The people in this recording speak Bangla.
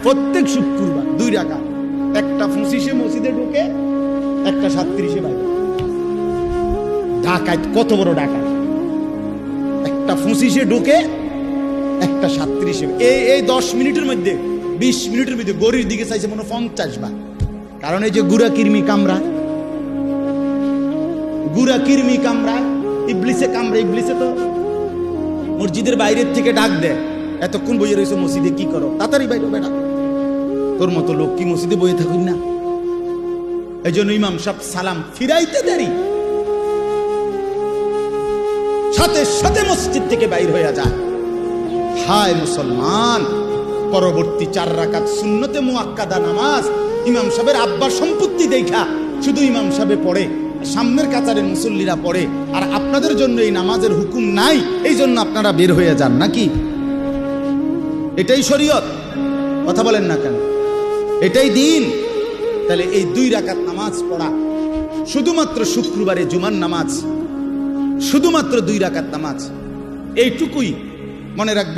প্রত্যেক শুক্রবার 2 রাকাত, একটা 25-এ মসজিদে ঢোকে, একটা 37-এ বাইরে। ঢাকায় কত বড় ডাকাত! একটা 25-এ ঢোকে, একটা 37-এ। এই 10 মিনিটের মধ্যে 20 মিনিটের মধ্যে গরির দিকে চাইছে মনে 50 বার। কারণ এই যে গুড়া কিরমি কামড়া, গুড়া কিরমি কামড়া, ইবলিসে কামড়া। ইবলিসে তো মসজিদের বাইরের থেকে ডাক দেয়, এতক্ষণ বইয়ে রয়েছে মসজিদে, কি করো? তাড়াতাড়ি বাইরে বেটা, তোর মতো লোক কি মসজিদে বইয়ে থাকুন না? এই জন্য ইমাম সাহেব সালাম ফিরাইতে দেরি, সাথে সাথে মসজিদ থেকে বাইর হয়ে যায়। হায় মুসলমান, পরবর্তী 4 রাকাত সুন্নতে মুআক্কাদা নামাজ ইমাম সাহেবের আব্বার সম্পত্তি দেখা শুধু ইমাম সাহেবে পড়ে, সামনের কাতারের মুসল্লিরা পড়ে, আর আপনাদের জন্য এই নামাজের হুকুম নাই, এই জন্য আপনারা বের হয়ে যান নাকি? এটাই শরীয়ত? কথা বলেন না কেন? এটাই দিন? তাহলে এই 2 রাকাত নামাজ পড়া, শুধুমাত্র শুক্রবারে জুমার নামাজ, শুধুমাত্র 2 রাকাত নামাজ, এইটুকুই মনে রাখবে।